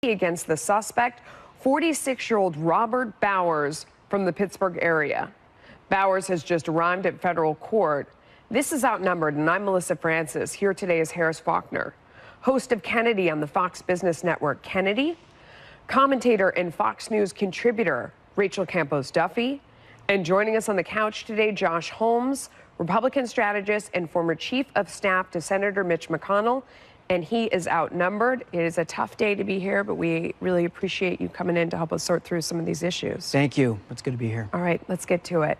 against the suspect, 46-year-old Robert Bowers from the Pittsburgh area. Bowers has just arrived at federal court. This is Outnumbered, and I'm Melissa Francis. Here today is Harris Faulkner, host of Kennedy on the Fox Business Network. Kennedy, commentator and Fox News contributor Rachel Campos Duffy, and joining us on the couch today, Josh Holmes, Republican strategist and former chief of staff to Senator Mitch McConnell, and he is outnumbered. It is a tough day to be here, but we really appreciate you coming in to help us sort through some of these issues. Thank you. It's good to be here. All right, let's get to it.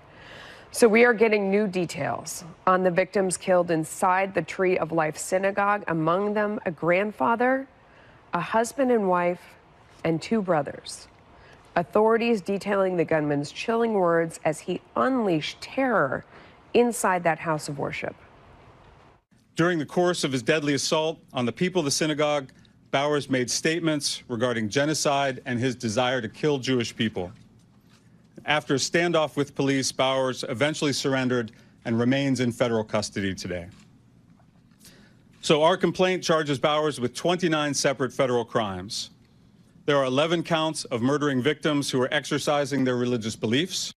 So we are getting new details on the victims killed inside the Tree of Life synagogue, among them a grandfather, a husband and wife, and two brothers. Authorities detailing the gunman's chilling words as he unleashed terror inside that house of worship. During the course of his deadly assault on the people of the synagogue, Bowers made statements regarding genocide and his desire to kill Jewish people. After a standoff with police, Bowers eventually surrendered and remains in federal custody today. So our complaint charges Bowers with 29 separate federal crimes. There are 11 counts of murdering victims who are exercising their religious beliefs.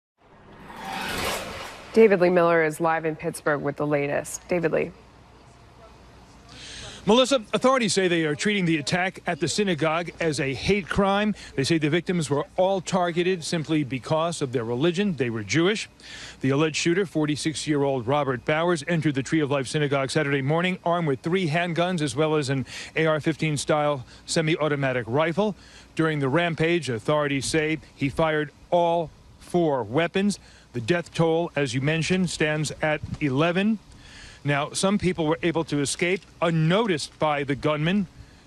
David Lee Miller is live in Pittsburgh with the latest. David Lee. Melissa, authorities say they are treating the attack at the synagogue as a hate crime. They say the victims were all targeted simply because of their religion. They were Jewish. The alleged shooter, 46-year-old Robert Bowers, entered the Tree of Life synagogue Saturday morning armed with 3 handguns as well as an AR-15 style semi-automatic rifle. During the rampage, authorities say he fired all 4 weapons. The death toll, as you mentioned, stands at 11. Now, some people were able to escape unnoticed by the gunman.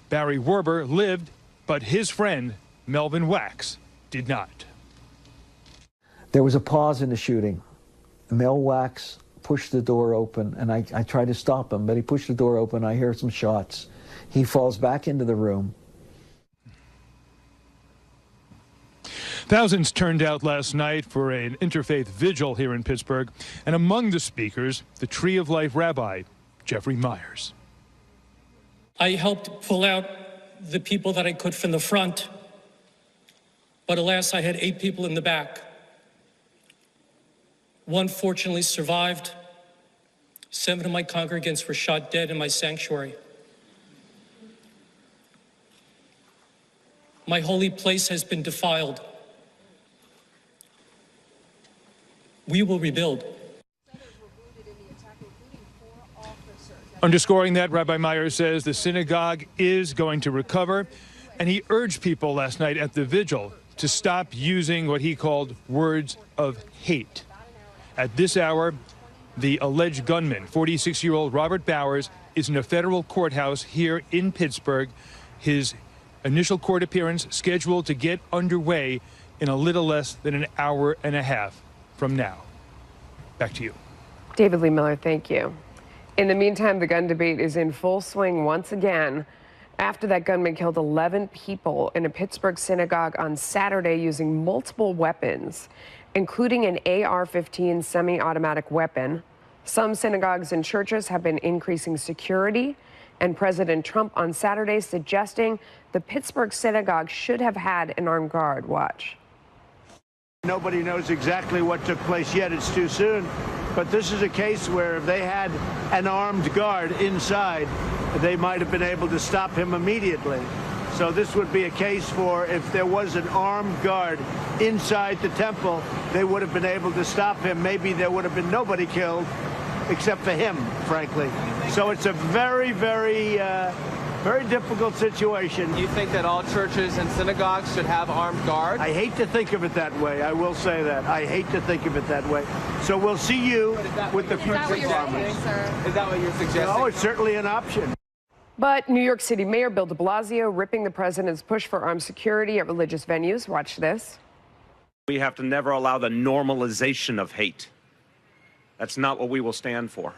Barry Werber lived, but his friend, Melvin Wax, did not. There was a pause in the shooting. Mel Wax pushed the door open, and I tried to stop him, but he pushed the door open. I hear some shots. He falls back into the room. Thousands turned out last night for an interfaith vigil here in Pittsburgh, and among the speakers, the Tree of Life rabbi, Jeffrey Myers. I helped pull out the people that I could from the front, but alas, I had 8 people in the back. 1 fortunately survived. 7 of my congregants were shot dead in my sanctuary. My holy place has been defiled. We will rebuild. Underscoring that, Rabbi Myers says the synagogue is going to recover, and he urged people last night at the vigil to stop using what he called words of hate. At this hour, the alleged gunman, 46-year-old Robert Bowers, is in a federal courthouse here in Pittsburgh. His initial court appearance scheduled to get underway in a little less than an hour and a half from now. Back to you. David Lee Miller, thank you. In the meantime, the gun debate is in full swing once again after that gunman killed 11 people in a Pittsburgh synagogue on Saturday using multiple weapons, including an AR-15 semi-automatic weapon. Some synagogues and churches have been increasing security, and President Trump on Saturday suggesting the Pittsburgh synagogue should have had an armed guard. Watch. Nobody knows exactly what took place yet. It's too soon. But this is a case where if they had an armed guard inside, they might have been able to stop him immediately. So this would be a case for if there was an armed guard inside the temple, they would have been able to stop him. Maybe there would have been nobody killed except for him, frankly. So it's a very, very difficult situation. You think that all churches and synagogues should have armed guards? I hate to think of it that way. I will say that. I hate to think of it that way. So we'll see you with the future departments. Is that what you're suggesting? No, it's certainly an option. But New York City Mayor Bill de Blasio ripping the president's push for armed security at religious venues. Watch this. We have to never allow the normalization of hate. That's not what we will stand for.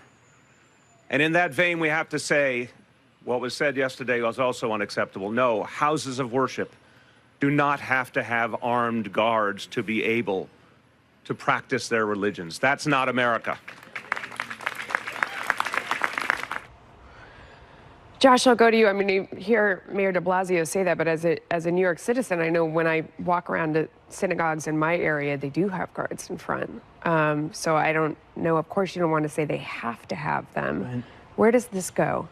And in that vein, we have to say, what was said yesterday was also unacceptable. No, houses of worship do not have to have armed guards to be able to practice their religions. That's not America. Josh, I'll go to you. I mean, you hear Mayor de Blasio say that, but as a New York citizen, I know when I walk around to synagogues in my area, they do have guards in front. So I don't know. Of course, you don't want to say they have to have them. Right. Where does this go?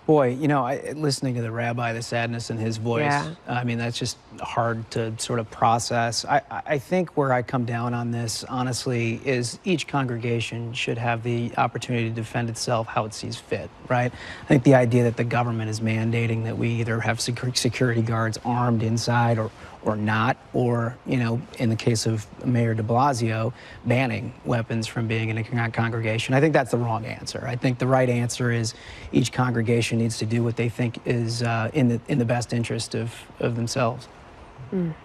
Boy, you know, listening to the rabbi, the sadness in his voice, yeah. I mean, that's just hard to sort of process. I think where I come down on this, honestly, is each congregation should have the opportunity to defend itself how it sees fit, right? I think the idea that the government is mandating that we either have security guards armed inside or not, or, you know, in the case of Mayor de Blasio, banning weapons from being in a congregation. I think that's the wrong answer. I think the right answer is each congregation needs to do what they think is in the best interest of themselves. Mm.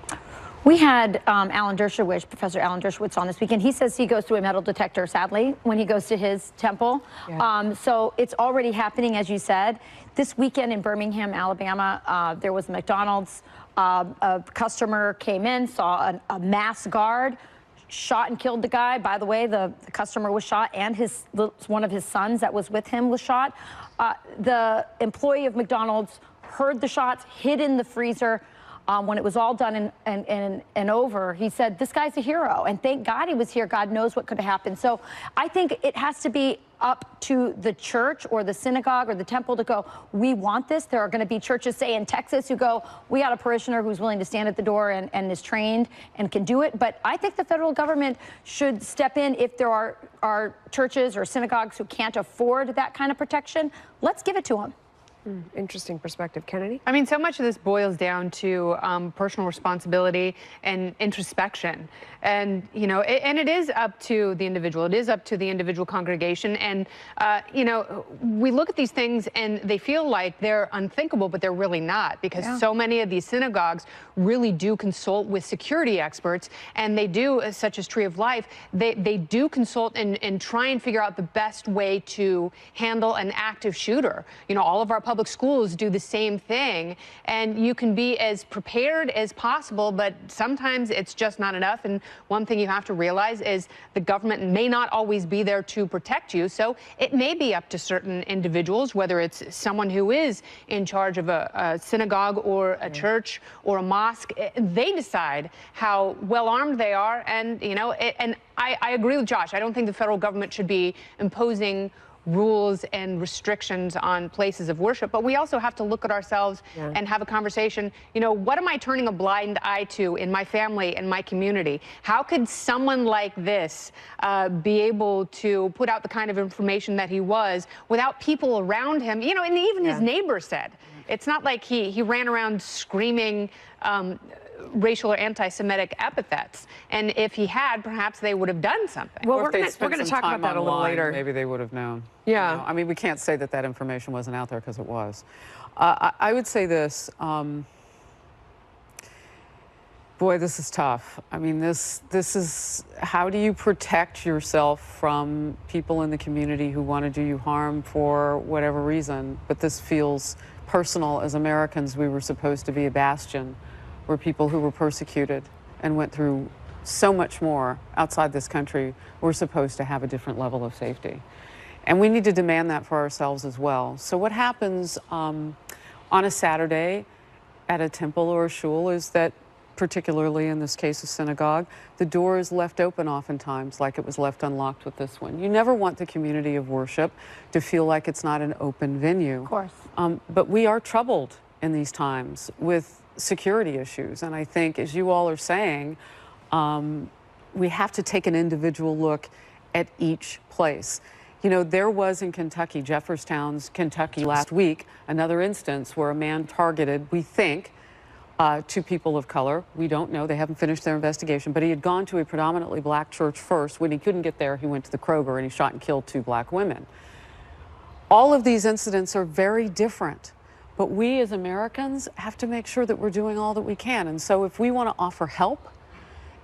We had Professor Alan Dershowitz on this weekend. He says he goes through a metal detector, sadly, when he goes to his temple. Yeah. So it's already happening, as you said. This weekend in Birmingham, Alabama, there was a McDonald's. A customer came in, saw a masked guard, shot and killed the guy. By the way, the customer was shot, and one of his sons that was with him was shot. The employee of McDonald's heard the shots, hid in the freezer. When it was all done and over, he said, this guy's a hero, and thank God he was here. God knows what could have happened. So I think it has to be up to the church or the synagogue or the temple to go, we want this. There are going to be churches, say in Texas, who go, we got a parishioner who's willing to stand at the door and is trained and can do it. But I think the federal government should step in if there are churches or synagogues who can't afford that kind of protection. Let's give it to them. Interesting perspective. Kennedy? I mean, so much of this boils down to personal responsibility and introspection. And, you know, and it is up to the individual. It is up to the individual congregation. And, you know, we look at these things and they feel like they're unthinkable, but they're really not, because so many of these synagogues really do consult with security experts, and they do, such as Tree of Life, they do consult and try and figure out the best way to handle an active shooter. You know, all of our public schools do the same thing, and you can be as prepared as possible, but sometimes it's just not enough. And one thing you have to realize is the government may not always be there to protect you, so it may be up to certain individuals, whether it's someone who is in charge of a synagogue or a church or a mosque. They decide how well armed they are, and you know, and I agree with Josh. I don't think the federal government should be imposing rules and restrictions on places of worship, but we also have to look at ourselves and have a conversation. You know, what am I turning a blind eye to in my family and my community? How could someone like this be able to put out the kind of information that he was without people around him? You know, and even his neighbor said, it's not like he ran around screaming racial or anti-Semitic epithets. And if he had, perhaps they would have done something. Well, we're going to talk about that a little later. Maybe they would have known. Yeah. You know? I mean, we can't say that that information wasn't out there, because it was. I would say this. Boy, this is tough. I mean, this is, how do you protect yourself from people in the community who want to do you harm for whatever reason? But this feels personal. As Americans, we were supposed to be a bastion where people who were persecuted and went through so much more outside this country were supposed to have a different level of safety. And we need to demand that for ourselves as well. So what happens on a Saturday at a temple or a shul is that, particularly in this case, a synagogue, the door is left open oftentimes, like it was left unlocked with this one. You never want the community of worship to feel like it's not an open venue. Of course. But we are troubled in these times with security issues. And I think, as you all are saying, we have to take an individual look at each place. You know, there was in Kentucky, Jefferstown's Kentucky last week, another instance where a man targeted, we think, two people of color. We don't know. They haven't finished their investigation. But he had gone to a predominantly black church first. When he couldn't get there, he went to the Kroger and he shot and killed two black women. All of these incidents are very different. But we as Americans have to make sure that we're doing all that we can. And so if we want to offer help,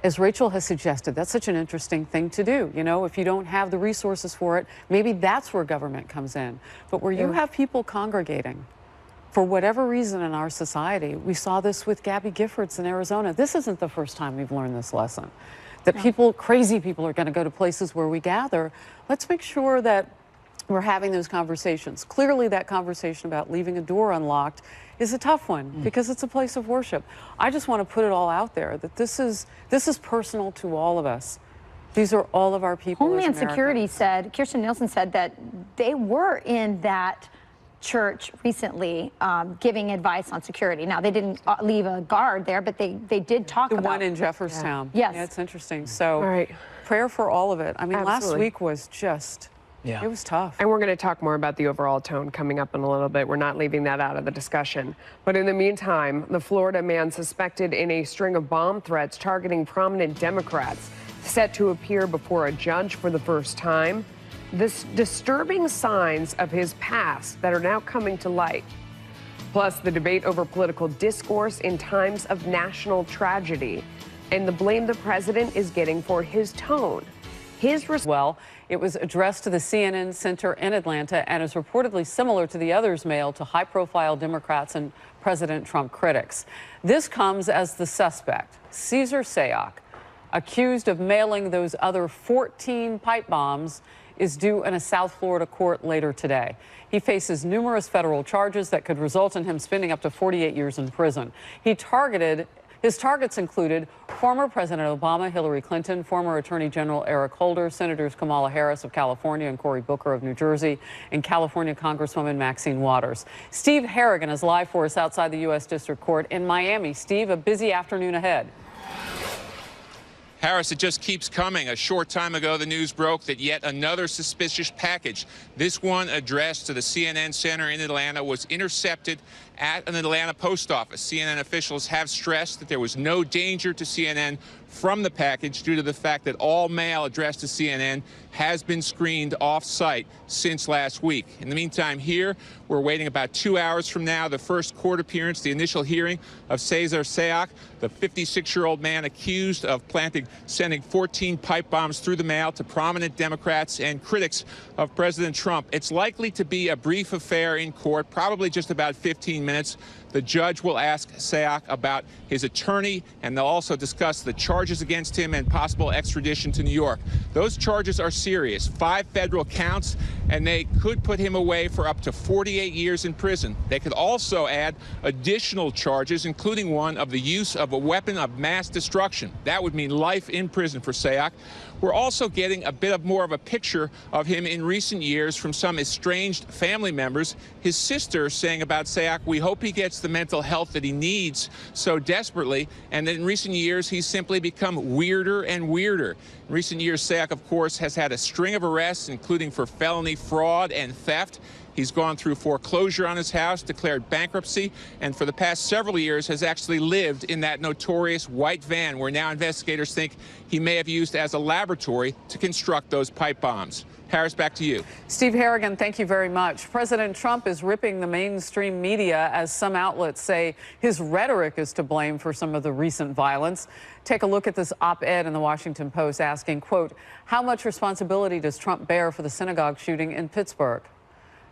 as Rachel has suggested, that's such an interesting thing to do. You know, if you don't have the resources for it, maybe that's where government comes in. But where you have people congregating for whatever reason in our society, we saw this with Gabby Giffords in Arizona. This isn't the first time we've learned this lesson, that people, crazy people, are going to go to places where we gather. Let's make sure that we're having those conversations. Clearly, that conversation about leaving a door unlocked is a tough one because it's a place of worship. I just want to put it all out there that this is personal to all of us. These are all of our people. Homeland Security said, Kirstjen Nielsen said that they were in that church recently giving advice on security. Now, they didn't leave a guard there, but they did talk about the one in Jefferstown. Yeah. Yes. Yeah, it's interesting. So prayer for all of it. I mean, last week was just, it was tough. And we're going to talk more about the overall tone coming up in a little bit. We're not leaving that out of the discussion. But in the meantime, the Florida man suspected in a string of bomb threats targeting prominent Democrats set to appear before a judge for the first time. This disturbing signs of his past that are now coming to light. Plus, the debate over political discourse in times of national tragedy and the blame the president is getting for his tone. Well, it was addressed to the CNN Center in Atlanta and is reportedly similar to the others mailed to high-profile Democrats and President Trump critics. This comes as the suspect, Cesar Sayoc, accused of mailing those other 14 pipe bombs, is due in a South Florida court later today. He faces numerous federal charges that could result in him spending up to 48 years in prison. His targets included former President Obama, Hillary Clinton, former Attorney General Eric Holder, Senators Kamala Harris of California and Cory Booker of New Jersey, and California Congresswoman Maxine Waters. Steve Harrigan is live for us outside the U.S. District Court in Miami. Steve, a busy afternoon ahead. Harris, it just keeps coming. A short time ago, the news broke that yet another suspicious package, this one addressed to the CNN Center in Atlanta, was intercepted at an Atlanta post office. CNN officials have stressed that there was no danger to CNN from the package due to the fact that all mail addressed to CNN has been screened off-site since last week. In the meantime, here, we're waiting about 2 hours from now, the first court appearance, the initial hearing of Cesar Sayoc, the 56-year-old man accused of sending 14 pipe bombs through the mail to prominent Democrats and critics of President Trump. It's likely to be a brief affair in court, probably just about 15 minutes. The judge will ask Sayoc about his attorney, and they'll also discuss the charges against him and possible extradition to New York. Those charges are serious, 5 federal counts, and they could put him away for up to 48 years in prison. They could also add additional charges, including one of the use of a weapon of mass destruction. That would mean life in prison for Sayoc. We're also getting a bit more of a picture of him in recent years from some estranged family members. His sister saying about Sayoc, we hope he gets the mental health that he needs so desperately, and that in recent years he's simply become weirder and weirder. In recent years, Sayoc, of course, has had a string of arrests, including for felony fraud and theft. He's gone through foreclosure on his house, declared bankruptcy, and for the past several years has actually lived in that notorious white van where now investigators think he may have used as a laboratory to construct those pipe bombs. Harris, back to you. Steve Harrigan, thank you very much. President Trump is ripping the mainstream media as some outlets say his rhetoric is to blame for some of the recent violence. Take a look at this op-ed in the Washington Post asking, quote, how much responsibility does Trump bear for the synagogue shooting in Pittsburgh?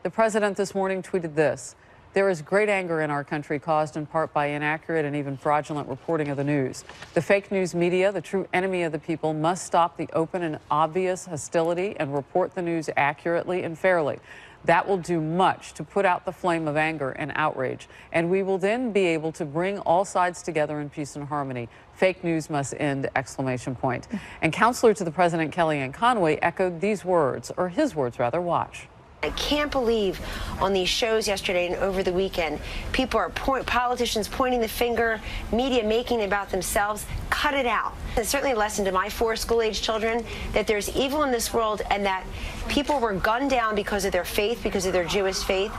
The president this morning tweeted this: there is great anger in our country caused in part by inaccurate and even fraudulent reporting of the news. The fake news media, the true enemy of the people, must stop the open and obvious hostility and report the news accurately and fairly. That will do much to put out the flame of anger and outrage, and we will then be able to bring all sides together in peace and harmony. Fake news must end, exclamation point. And counselor to the president, Kellyanne Conway, echoed these words, or his words rather, watch. I can't believe on these shows yesterday and over the weekend, people are politicians pointing the finger, media making it about themselves. Cut it out. It's certainly a lesson to my 4 school-age children that there's evil in this world and that people were gunned down because of their faith, because of their Jewish faith.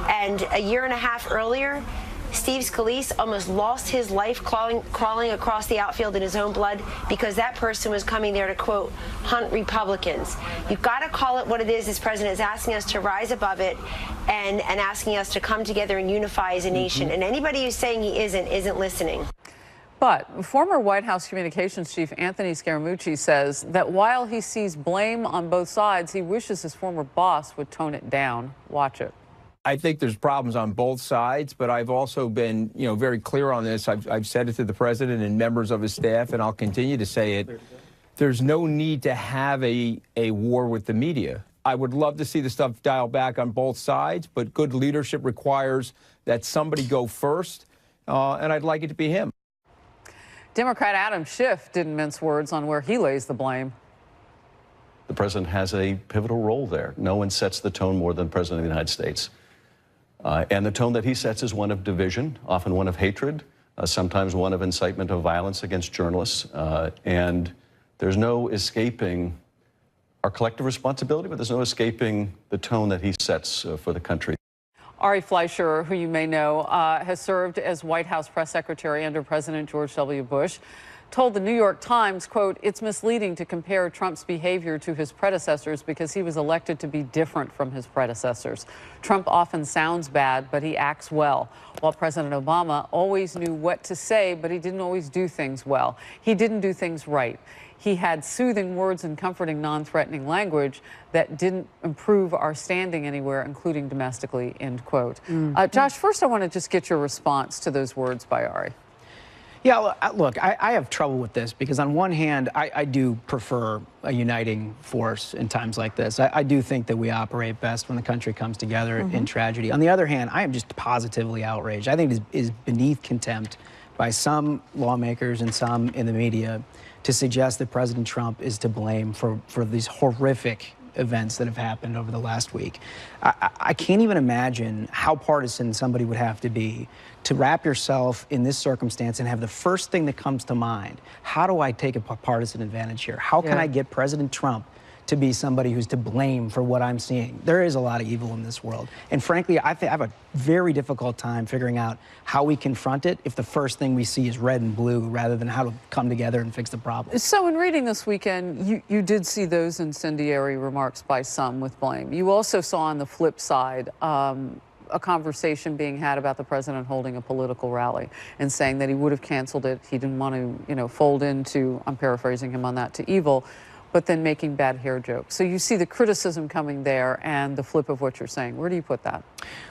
And a year and a half earlier, Steve Scalise almost lost his life crawling across the outfield in his own blood because that person was coming there to, quote, hunt Republicans. You've got to call it what it is. This president is asking us to rise above it and asking us to come together and unify as a nation. And anybody who's saying he isn't listening. But former White House Communications Chief Anthony Scaramucci says that while he sees blame on both sides, he wishes his former boss would tone it down. Watch it. I think there's problems on both sides, but I've also been, very clear on this. I've said it to the president and members of his staff, and I'll continue to say it. There's no need to have a war with the media. I would love to see the stuff dialed back on both sides, but good leadership requires that somebody go first, and I'd like it to be him. Democrat Adam Schiff didn't mince words on where he lays the blame. The president has a pivotal role there. No one sets the tone more than the president of the United States. And the tone that he sets is one of division, often one of hatred, sometimes one of incitement of violence against journalists. And there's no escaping our collective responsibility, but there's no escaping the tone that he sets for the country. Ari Fleischer, who you may know, has served as White House press secretary under President George W. Bush, told the New York Times, quote, "It's misleading to compare Trump's behavior to his predecessors because he was elected to be different from his predecessors. Trump often sounds bad, but he acts well, while President Obama always knew what to say, but he didn't always do things well. He didn't do things right. He had soothing words and comforting, non-threatening language that didn't improve our standing anywhere, including domestically," end quote. Josh, first I want to just get your response to those words by Ari. Yeah, look, I have trouble with this because on one hand, I do prefer a uniting force in times like this. I do think that we operate best when the country comes together in tragedy. On the other hand, I am just positively outraged. I think it is beneath contempt by some lawmakers and some in the media to suggest that President Trump is to blame for these horrific events that have happened over the last week. I can't even imagine how partisan somebody would have to be to wrap yourself in this circumstance and have the first thing that comes to mind, how do I take a partisan advantage here? How can I get President Trump to be somebody who's to blame for what I'm seeing? There is a lot of evil in this world. And frankly, I have a very difficult time figuring out how we confront it if the first thing we see is red and blue rather than how to come together and fix the problem. So in reading this weekend, you did see those incendiary remarks by some with blame. You also saw on the flip side a conversation being had about the president holding a political rally and saying that he would have canceled it. He didn't want to, fold into, I'm paraphrasing him on that, to evil, but then making bad hair jokes. So you see the criticism coming there and the flip of what you're saying. Where do you put that?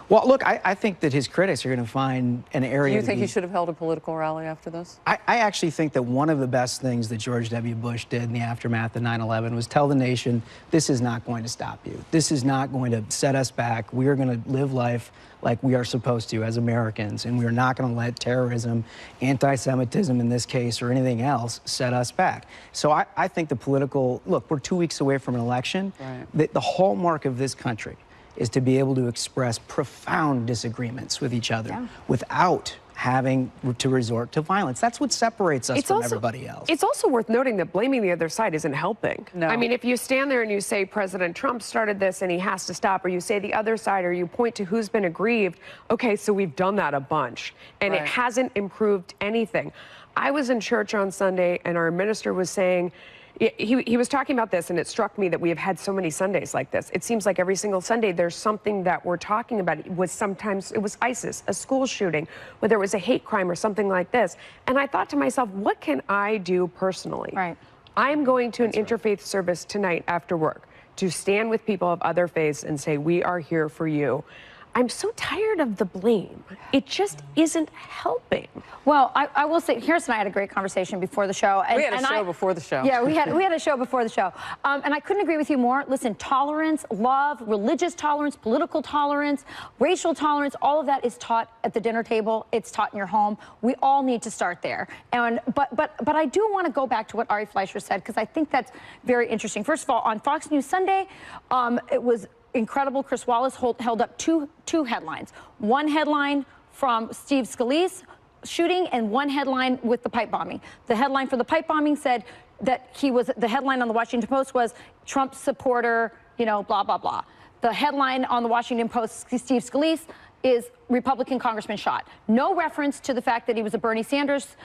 Well, look, I think that his critics are going to find an area. Do you think he should have held a political rally after this? I actually think that one of the best things that George W. Bush did in the aftermath of 9/11 was tell the nation, this is not going to stop you. This is not going to set us back. We are going to live life like we are supposed to as Americans, and we are not going to let terrorism, anti-Semitism in this case, or anything else set us back. So I think the political, look, we're 2 weeks away from an election. Right. The hallmark of this country is to be able to express profound disagreements with each other without having to resort to violence. That's what separates us from everybody else. It's also worth noting that blaming the other side isn't helping. No. I mean, if you stand there and you say President Trump started this and he has to stop, or you say the other side, or you point to who's been aggrieved, okay, so we've done that a bunch, and it hasn't improved anything. I was in church on Sunday, and our minister was saying, he was talking about this, and it struck me that we have had so many Sundays like this. It seems like every single Sunday there's something that we're talking about. Sometimes it was ISIS, a school shooting, whether it was a hate crime or something like this. And I thought to myself, what can I do personally? Right. I'm going to an interfaith service tonight after work to stand with people of other faiths and say, we are here for you. I'm so tired of the blame. It just isn't helping. Well, I will say, Harris and I had a great conversation before the show. We had a show before the show. Yeah, we had a show before the show. And I couldn't agree with you more. Listen, tolerance, love, religious tolerance, political tolerance, racial tolerance, all of that is taught at the dinner table. It's taught in your home. We all need to start there. And but I do want to go back to what Ari Fleischer said, because I think that's very interesting. First of all, on Fox News Sunday, it was incredible. Chris Wallace held up two headlines. One headline from Steve Scalise shooting, and one headline with the pipe bombing. The headline for the pipe bombing said that the headline on the Washington Post was Trump supporter, blah, blah, blah. The headline on the Washington Post, Steve Scalise, is Republican congressman shot. No reference to the fact that he was a Bernie Sanders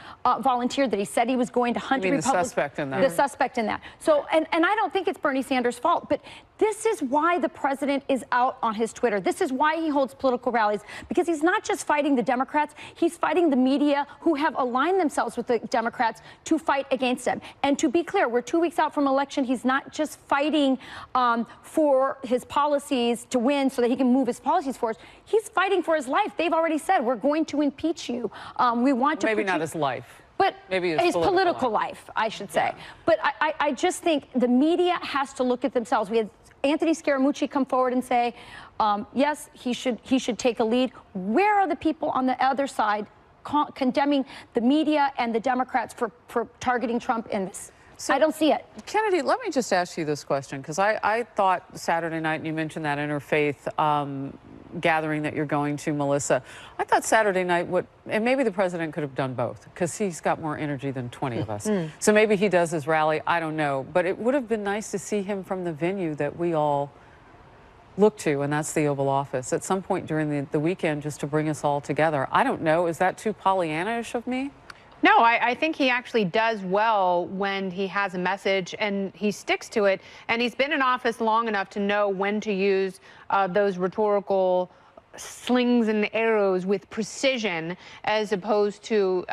volunteer, that he said he was going to hunt the suspect in that. The suspect in that. So, and I don't think it's Bernie Sanders' fault, but this is why the president is out on his Twitter. This is why he holds political rallies, because he's not just fighting the Democrats, he's fighting the media who have aligned themselves with the Democrats to fight against him. And to be clear, we're 2 weeks out from election. He's not just fighting for his policies to win so that he can move his policies forward. He's fighting for his life. They've already said, we're going to impeach you. We want to maybe not his life. But maybe his political life, I should say. Yeah. But I just think the media has to look at themselves. We had Anthony Scaramucci come forward and say, yes, he should take a lead. Where are the people on the other side condemning the media and the Democrats for targeting Trump in this? So, I don't see it. Kennedy, let me just ask you this question, because I thought Saturday night, and you mentioned that interfaith gathering that you're going to, Melissa. I thought Saturday night, and maybe the president could have done both, because he's got more energy than 20 of us. So maybe he does his rally, I don't know. But it would have been nice to see him from the venue that we all look to, and that's the Oval Office, at some point during the weekend, just to bring us all together. I don't know, is that too Pollyanna-ish of me? No, I think he actually does well when he has a message and he sticks to it. And he's been in office long enough to know when to use those rhetorical slings and arrows with precision, as opposed to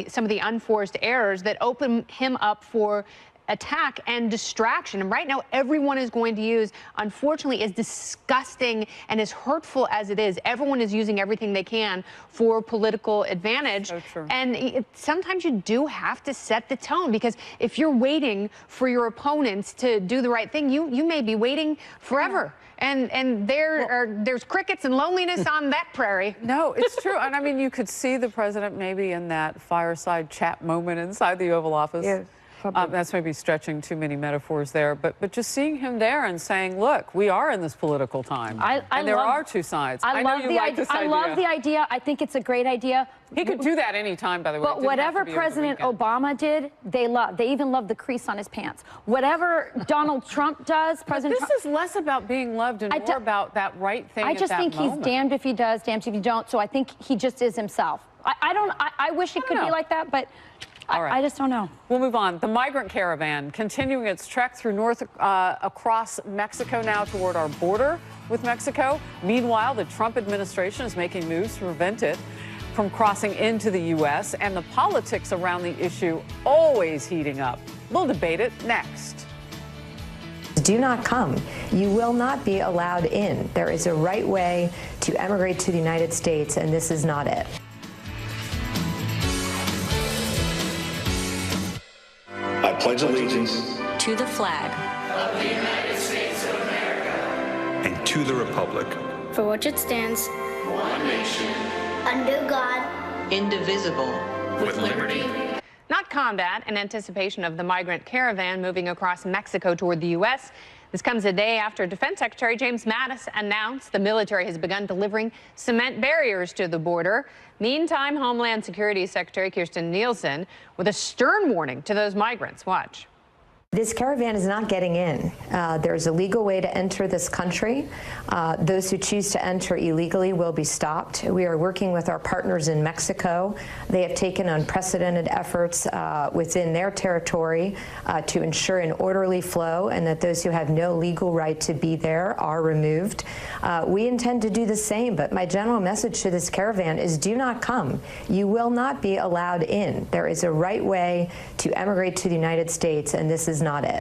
some of the unforced errors that open him up for attack and distraction. And right now, everyone is going to use, unfortunately, as disgusting and as hurtful as it is, everyone is using everything they can for political advantage. So true. And sometimes you do have to set the tone, because if you're waiting for your opponents to do the right thing, you may be waiting forever. And there's crickets and loneliness on that prairie. No, it's true. And I mean, you could see the president maybe in that fireside chat moment inside the Oval Office. Yeah. That's maybe stretching too many metaphors there, but just seeing him there and saying, look, we are in this political time, and there are two sides. I know you like this idea. I love the idea. I think it's a great idea. He could do that any time, by the way. But whatever President Obama did, they love. They even love the crease on his pants. Whatever Donald Trump does, President Trump. This is less about being loved and more about that right thing. I just think he's damned if he does, damned if he don't. So I think he just is himself. I wish it could be like that, but. All right. I just don't know. We'll move on. The migrant caravan continuing its trek through across Mexico now toward our border with Mexico. Meanwhile, the Trump administration is making moves to prevent it from crossing into the U.S. and the politics around the issue always heating up. We'll debate it next. Do not come. You will not be allowed in. There is a right way to emigrate to the United States, and this is not it. I pledge allegiance to the flag of the United States of America and to the republic for which it stands, one nation, under God, indivisible, with liberty. Not combat in anticipation of the migrant caravan moving across Mexico toward the U.S. This comes a day after Defense Secretary James Mattis announced the military has begun delivering cement barriers to the border. Meantime, Homeland Security Secretary Kirstjen Nielsen with a stern warning to those migrants. Watch. This caravan is not getting in. There's a legal way to enter this country. Those who choose to enter illegally will be stopped. We are working with our partners in Mexico. They have taken unprecedented efforts within their territory to ensure an orderly flow, and that those who have no legal right to be there are removed. We intend to do the same, but my general message to this caravan is do not come. You will not be allowed in. There is a right way to emigrate to the United States, and this is not it.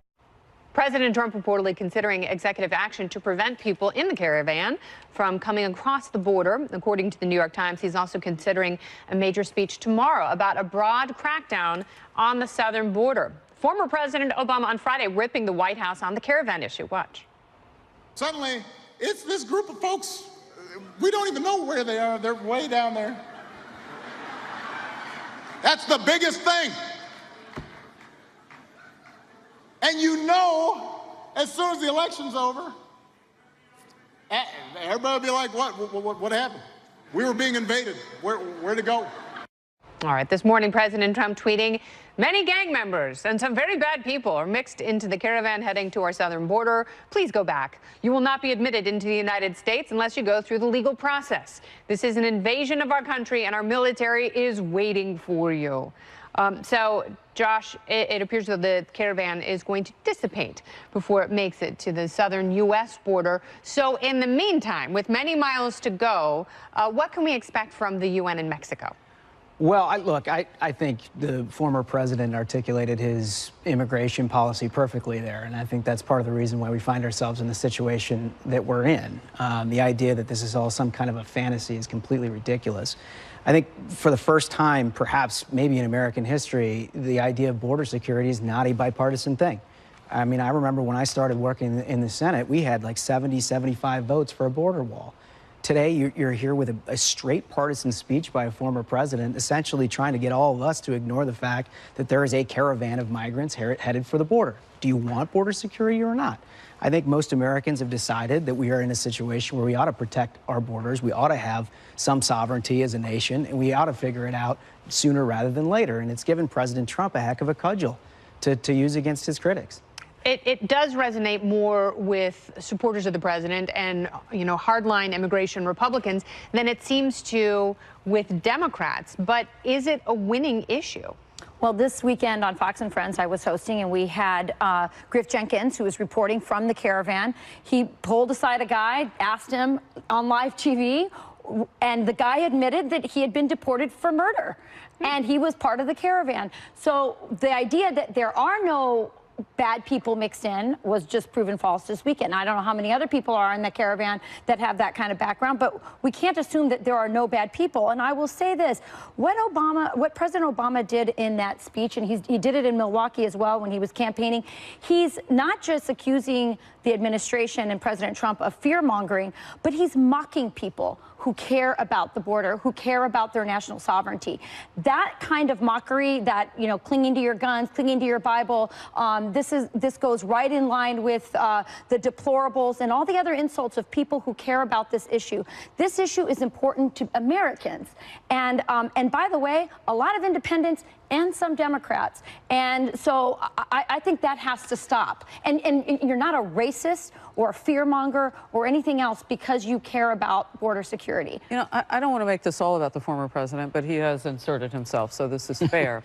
President Trump reportedly considering executive action to prevent people in the caravan from coming across the border. According to the New York Times, he's also considering a major speech tomorrow about a broad crackdown on the southern border. Former President Obama on Friday ripping the White House on the caravan issue. Watch. Suddenly, it's this group of folks, we don't even know where they are. They're way down there. That's the biggest thing. And you know, as soon as the election's over, everybody will be like, what happened? We were being invaded. Where'd it go? All right, this morning, President Trump tweeting, many gang members and some very bad people are mixed into the caravan heading to our southern border. Please go back. You will not be admitted into the United States unless you go through the legal process. This is an invasion of our country, and our military is waiting for you. So, Josh, it appears that the caravan is going to dissipate before it makes it to the southern U.S. border. So, in the meantime, with many miles to go, what can we expect from the UN in Mexico? Well, I think the former president articulated his immigration policy perfectly there, and I think that's part of the reason why we find ourselves in the situation that we're in. The idea that this is all some kind of a fantasy is completely ridiculous. I think for the first time, perhaps maybe in American history, the idea of border security is not a bipartisan thing. I mean, I remember when I started working in the Senate, we had like 70, 75 votes for a border wall. Today, you're here with a straight partisan speech by a former president, essentially trying to get all of us to ignore the fact that there is a caravan of migrants headed for the border. Do you want border security or not? I think most Americans have decided that we are in a situation where we ought to protect our borders. We ought to have some sovereignty as a nation, and we ought to figure it out sooner rather than later. And it's given President Trump a heck of a cudgel to use against his critics. It does resonate more with supporters of the president and, hardline immigration Republicans than it seems to with Democrats. But is it a winning issue? Well, this weekend on Fox and Friends, I was hosting, and we had Griff Jenkins, who was reporting from the caravan. He pulled aside a guy, asked him on live TV, and the guy admitted that he had been deported for murder, and he was part of the caravan. So the idea that there are no bad people mixed in was just proven false this weekend. I don't know how many other people are in the caravan that have that kind of background, but we can't assume that there are no bad people. And I will say this, what President Obama did in that speech, and he did it in Milwaukee as well when he was campaigning, he's not just accusing the administration and President Trump of fear-mongering, but he's mocking people who care about the border, who care about their national sovereignty. That kind of mockery, that, clinging to your guns, clinging to your Bible, this goes right in line with the deplorables and all the other insults of people who care about this issue. This issue is important to Americans. And by the way, a lot of independents and some Democrats. And so I think that has to stop. And you're not a racist or a fearmonger or anything else because you care about border security. I don't want to make this all about the former president, but he has inserted himself, so this is fair.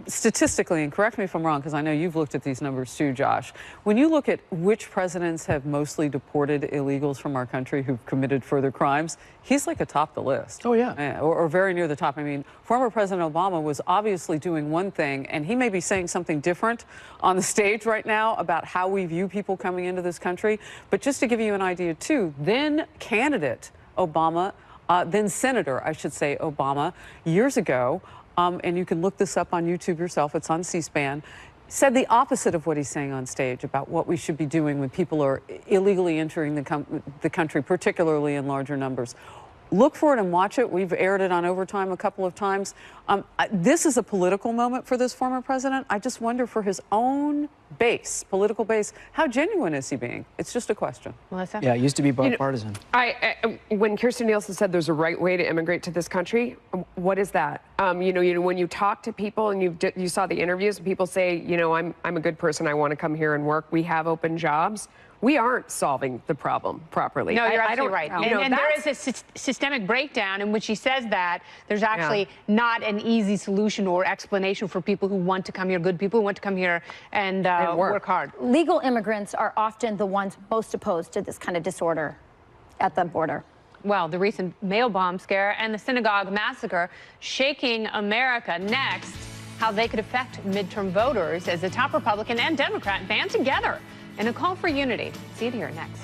Statistically, and correct me if I'm wrong, because I know you've looked at these numbers too, Josh, when you look at which presidents have mostly deported illegals from our country who've committed further crimes, he's like atop the list. Oh, yeah. Or very near the top. I mean, former President Obama was obviously doing one thing, and he may be saying something different on the stage right now about how we view people coming into this country. But just to give you an idea, too, then candidate Obama, then Senator, I should say, Obama, years ago, and you can look this up on YouTube yourself, it's on C-SPAN, said the opposite of what he's saying on stage about what we should be doing when people are illegally entering the country, particularly in larger numbers. Look for it and watch it. We've aired it on Overtime a couple of times. This is a political moment for this former president. I just wonder, for his own base, political base, how genuine is he being? It's just a question. Melissa? Yeah, it used to be bipartisan. When Kirstjen Nielsen said there's a right way to immigrate to this country, what is that? When you talk to people and you saw the interviews and people say, I'm a good person, I want to come here and work, we have open jobs. We aren't solving the problem properly. No, you're absolutely right. And there is a systemic breakdown in which he says that there's actually not an easy solution or explanation for people who want to come here, good people who want to come here and work hard. Legal immigrants are often the ones most opposed to this kind of disorder at the border. Well, the recent mail bomb scare and the synagogue massacre shaking America. Next, how they could affect midterm voters as the top Republican and Democrat band together in a call for unity. See it here next.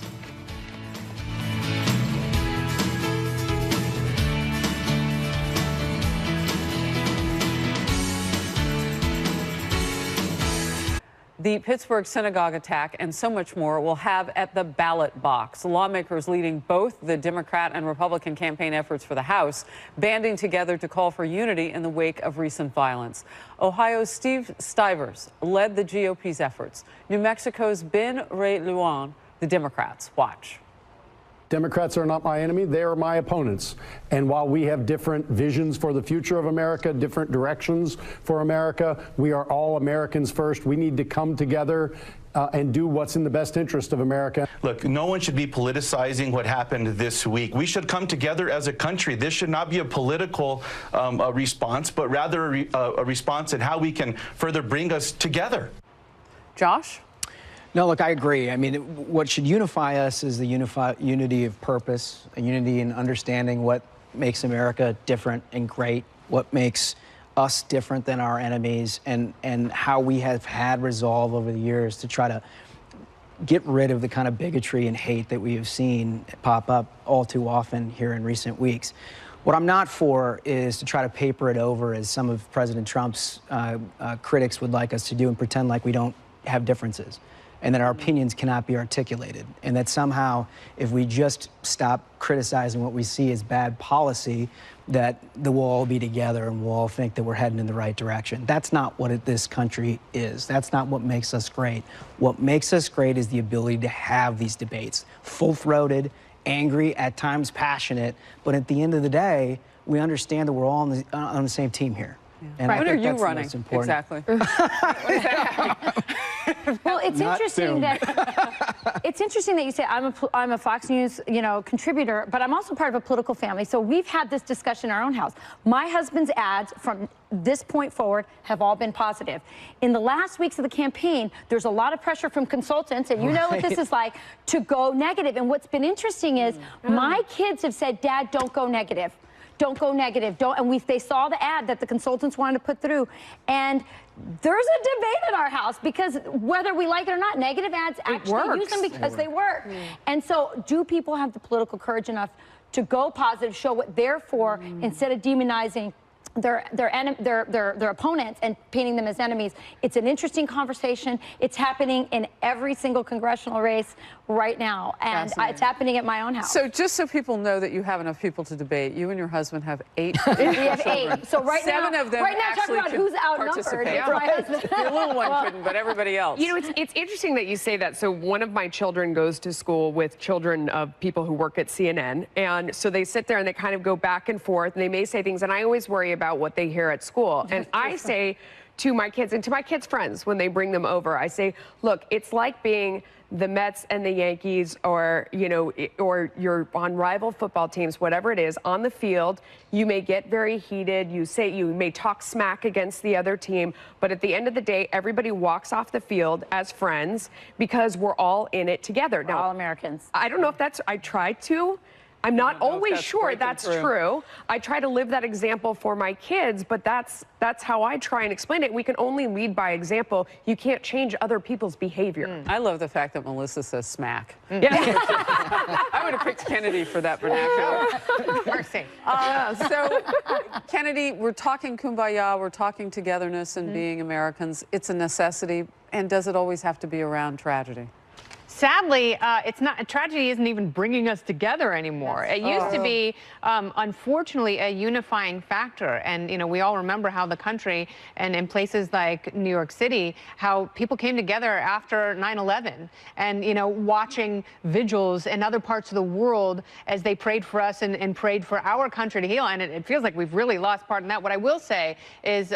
The Pittsburgh synagogue attack and so much more we'll have at the ballot box. Lawmakers leading both the Democrat and Republican campaign efforts for the House, banding together to call for unity in the wake of recent violence. Ohio's Steve Stivers led the GOP's efforts. New Mexico's Ben Ray Lujan, the Democrats. Watch. Democrats are not my enemy, they are my opponents. And while we have different visions for the future of America, different directions for America, we are all Americans first. We need to come together and do what's in the best interest of America. Look, no one should be politicizing what happened this week. We should come together as a country. This should not be a political response, but rather a response in how we can further bring us together. Josh? No, look, I agree. I mean, what should unify us is the unity of purpose, a unity in understanding what makes America different and great, what makes us different than our enemies, and how we have had resolve over the years to try to get rid of the kind of bigotry and hate that we have seen pop up all too often here in recent weeks. What I'm not for is to try to paper it over, as some of President Trump's critics would like us to do, and pretend like we don't have differences, and that our opinions cannot be articulated, and that somehow, if we just stop criticizing what we see as bad policy, that we'll all be together and we'll all think that we're heading in the right direction. That's not what this country is. That's not what makes us great. What makes us great is the ability to have these debates, full-throated, angry, at times passionate, but at the end of the day, we understand that we're all on the same team here. Yeah. And Right. I When think are you that's the running? most important. Exactly. Well, it's Not interesting soon. that it's interesting that you say I'm a Fox News, contributor, but I'm also part of a political family. So we've had this discussion in our own house. My husband's ads from this point forward have all been positive. In the last weeks of the campaign, there's a lot of pressure from consultants, and you know what this is like, to go negative. And what's been interesting is my kids have said, Dad, don't go negative. Don't go negative. Don't. And they saw the ad that the consultants wanted to put through. And there's a debate in our house, because whether we like it or not, negative ads actually use them because they work. And so do people have the political courage enough to go positive, show what they're for, instead of demonizing their opponents and painting them as enemies? It's an interesting conversation. It's happening in every single congressional race right now, and it's happening at my own house. So just so people know that you have enough people to debate, you and your husband have 8 we have children. 8. So right Seven now, of them talking actually about could who's outnumbered. participate. It's my husband. Your little one couldn't, but everybody else. You know, it's interesting that you say that. So one of my children goes to school with children of people who work at CNN, and so they sit there and they kind of go back and forth, and they may say things, and I always worry about what they hear at school. And I say to my kids and to my kids' friends when they bring them over, I say, look, it's like being the Mets and the Yankees, or or you're on rival football teams, whatever it is, on the field. You may get very heated, you may talk smack against the other team, but at the end of the day, everybody walks off the field as friends because we're all in it together. We're all Americans. I don't know if I try to. I'm not always sure that's true. I try to live that example for my kids, but that's how I try and explain it. We can only lead by example. You can't change other people's behavior. I love the fact that Melissa says smack. Yeah. I would have picked Kennedy for that vernacular. Mercy. So, Kennedy, we're talking kumbaya, we're talking togetherness and being Americans. It's a necessity, and does it always have to be around tragedy? Sadly, it's not. Tragedy isn't even bringing us together anymore. It used to be, unfortunately, a unifying factor. And we all remember how the country, and in places like New York City, how people came together after 9/11, and watching vigils in other parts of the world as they prayed for us and prayed for our country to heal. And it feels like we've really lost part in that. What I will say is,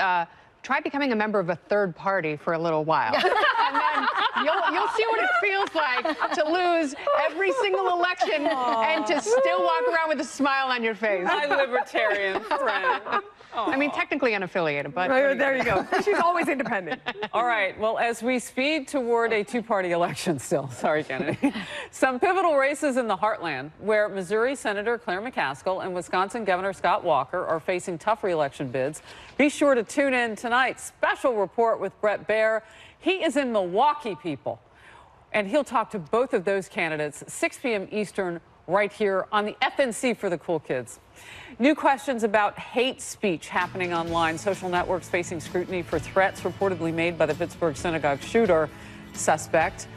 try becoming a member of a third party for a little while. And then you'll see what it feels like to lose every single election and to still walk around with a smile on your face. My libertarian friend. I mean, technically unaffiliated, but... There you go. She's always independent. All right. Well, as we speed toward a two-party election still, sorry, Kennedy, some pivotal races in the heartland where Missouri Senator Claire McCaskill and Wisconsin Governor Scott Walker are facing tough re-election bids. Be sure to tune in tonight's special report with Brett Baer. He is in Milwaukee, people, and he'll talk to both of those candidates 6 p.m. Eastern right here on the FNC for the cool kids. New questions about hate speech happening online. Social networks facing scrutiny for threats reportedly made by the Pittsburgh synagogue shooter, suspect,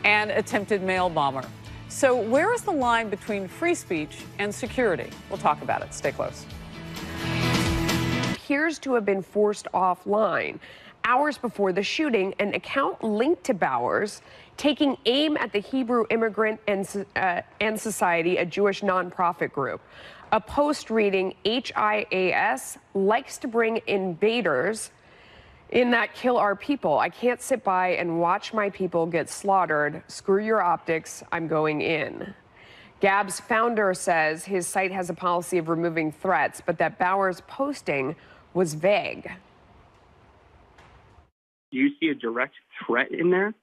and attempted mail bomber. So where is the line between free speech and security? We'll talk about it. Stay close. Appears to have been forced offline. Hours before the shooting, an account linked to Bowers taking aim at the Hebrew Immigrant and Society, a Jewish nonprofit group. A post reading, HIAS likes to in invaders in that kill our people. I can't sit by and watch my people get slaughtered. Screw your optics, I'm going in. Gab's founder says his site has a policy of removing threats, but that Bowers' posting was vague. Do you see a direct threat in there?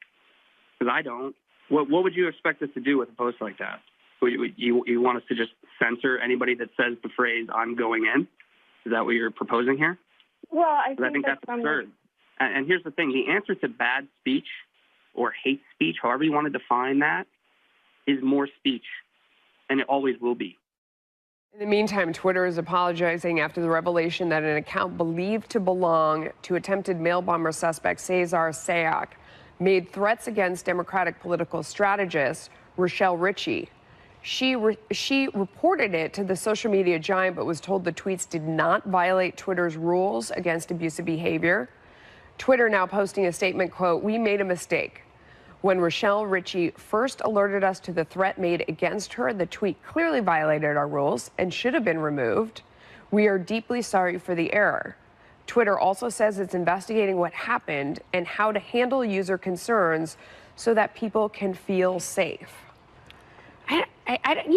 Because I don't. What would you expect us to do with a post like that? You want us to just censor anybody that says the phrase, I'm going in? Is that what you're proposing here? Well, I think that's absurd. And here's the thing. The answer to bad speech or hate speech, however you want to define that, is more speech. And it always will be. In the meantime, Twitter is apologizing after the revelation that an account believed to belong to attempted mail bomber suspect Cesar Sayoc made threats against Democratic political strategist Rochelle Ritchie. She reported it to the social media giant, but was told the tweets did not violate Twitter's rules against abusive behavior. Twitter now posting a statement, quote, "We made a mistake. When Rochelle Ritchie first alerted us to the threat made against her, the tweet clearly violated our rules and should have been removed. We are deeply sorry for the error." Twitter also says it's investigating what happened and how to handle user concerns so that people can feel safe. You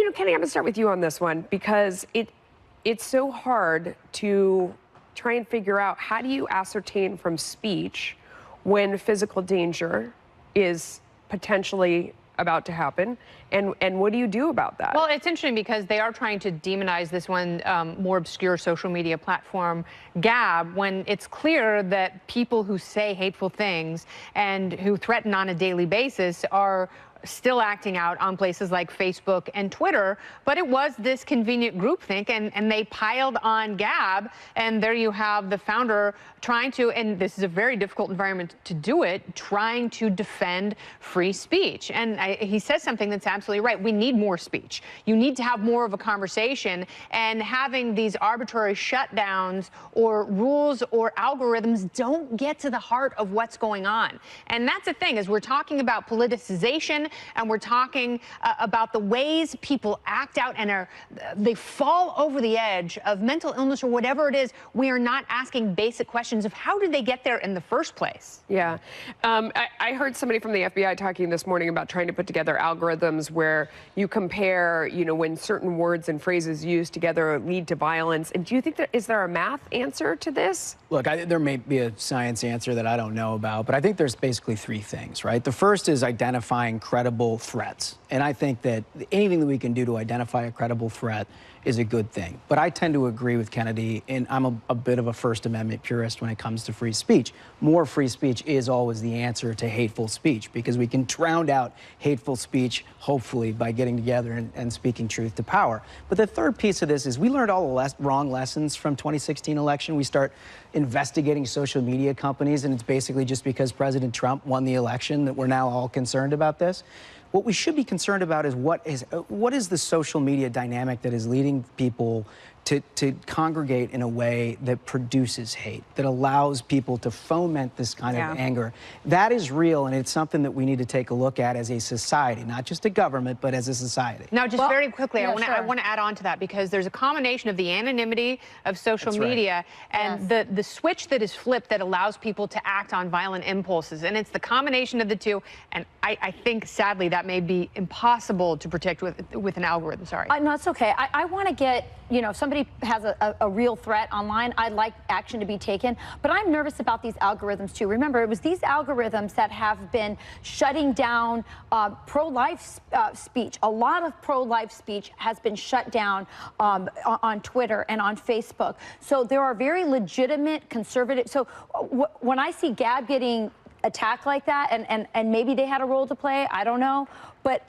know, Kenny, I'm going to start with you on this one because it's so hard to try and figure out how do you ascertain from speech when physical danger is potentially about to happen, and what do you do about that? Well, it's interesting because they are trying to demonize this one more obscure social media platform, Gab, when it's clear that people who say hateful things and who threaten on a daily basis are still acting out on places like Facebook and Twitter, but it was this convenient groupthink, and they piled on Gab, and there you have the founder trying to, and this is a very difficult environment to do it, trying to defend free speech. And he says something that's absolutely right. We need more speech. You need to have more of a conversation, and having these arbitrary shutdowns or rules or algorithms don't get to the heart of what's going on. And that's the thing, is we're talking about politicization, and we're talking about the ways people act out and they fall over the edge of mental illness or whatever it is. We are not asking basic questions of how did they get there in the first place. Yeah. I heard somebody from the FBI talking this morning about trying to put together algorithms where you compare, you know, when certain words and phrases used together lead to violence. And do you think is there a math answer to this? Look, there may be a science answer that I don't know about, but I think there's basically three things, right? The first is identifying credible threats. And I think that anything that we can do to identify a credible threat is a good thing. But I tend to agree with Kennedy, and I'm a bit of a First Amendment purist when it comes to free speech. More free speech is always the answer to hateful speech, because we can drown out hateful speech, hopefully, by getting together and speaking truth to power. But the third piece of this is we learned all the wrong lessons from 2016 election. We start investigating social media companies, and it's basically just because President Trump won the election that we're now all concerned about this. What we should be concerned about is what is the social media dynamic that is leading people to congregate in a way that produces hate, that allows people to foment this kind of anger. That is real, and it's something that we need to take a look at as a society, not just a government, but as a society. Now, just very quickly, I want to add on to that, because there's a combination of the anonymity of social media and the switch that is flipped that allows people to act on violent impulses. And it's the combination of the two, and I think, sadly, that may be impossible to predict with an algorithm. Sorry. No, it's okay. I want to get, you know, if somebody has a real threat online, I'd like action to be taken. But I'm nervous about these algorithms, too. Remember, it was these algorithms that have been shutting down pro-life speech. A lot of pro-life speech has been shut down on Twitter and on Facebook. So there are very legitimate conservative. So when I see Gab getting attacked like that, and maybe they had a role to play, I don't know. But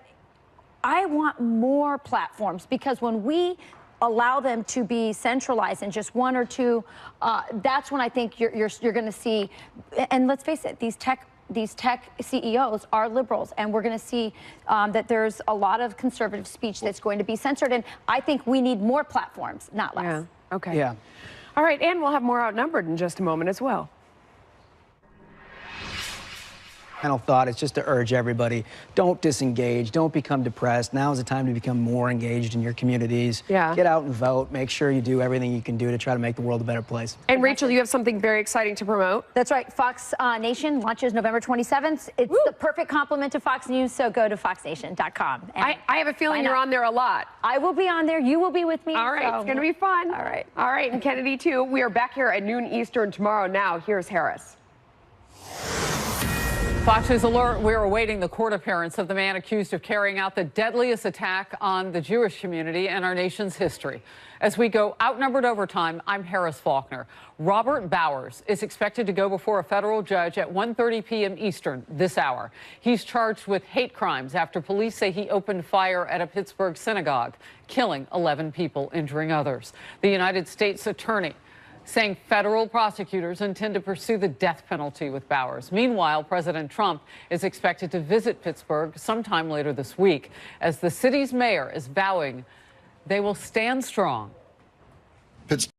I want more platforms, because when we allow them to be centralized in just one or two, that's when I think you're going to see. And let's face it, these tech CEOs are liberals, and we're going to see that there's a lot of conservative speech that's going to be censored. And I think we need more platforms, not less. Yeah. Okay. Yeah. All right, and we'll have more Outnumbered in just a moment as well. Final thought is just to urge everybody, don't disengage, don't become depressed. Now is the time to become more engaged in your communities. Yeah. Get out and vote. Make sure you do everything you can do to try to make the world a better place. And Rachel, you have something very exciting to promote. That's right. Fox Nation launches November 27th. It's the perfect complement to Fox News, so go to foxnation.com. I have a feeling you're on there a lot. I will be on there. You will be with me. All right. It's going to be fun. All right. All right. And Kennedy, too. We are back here at noon Eastern tomorrow. Now, here's Harris. Fox News Alert, we're awaiting the court appearance of the man accused of carrying out the deadliest attack on the Jewish community in our nation's history. As we go outnumbered overtime, I'm Harris Faulkner. Robert Bowers is expected to go before a federal judge at 1:30 p.m. Eastern this hour. He's charged with hate crimes after police say he opened fire at a Pittsburgh synagogue, killing 11 people, injuring others. The United States attorney saying federal prosecutors intend to pursue the death penalty with Bowers. Meanwhile, President Trump is expected to visit Pittsburgh sometime later this week as the city's mayor is vowing they will stand strong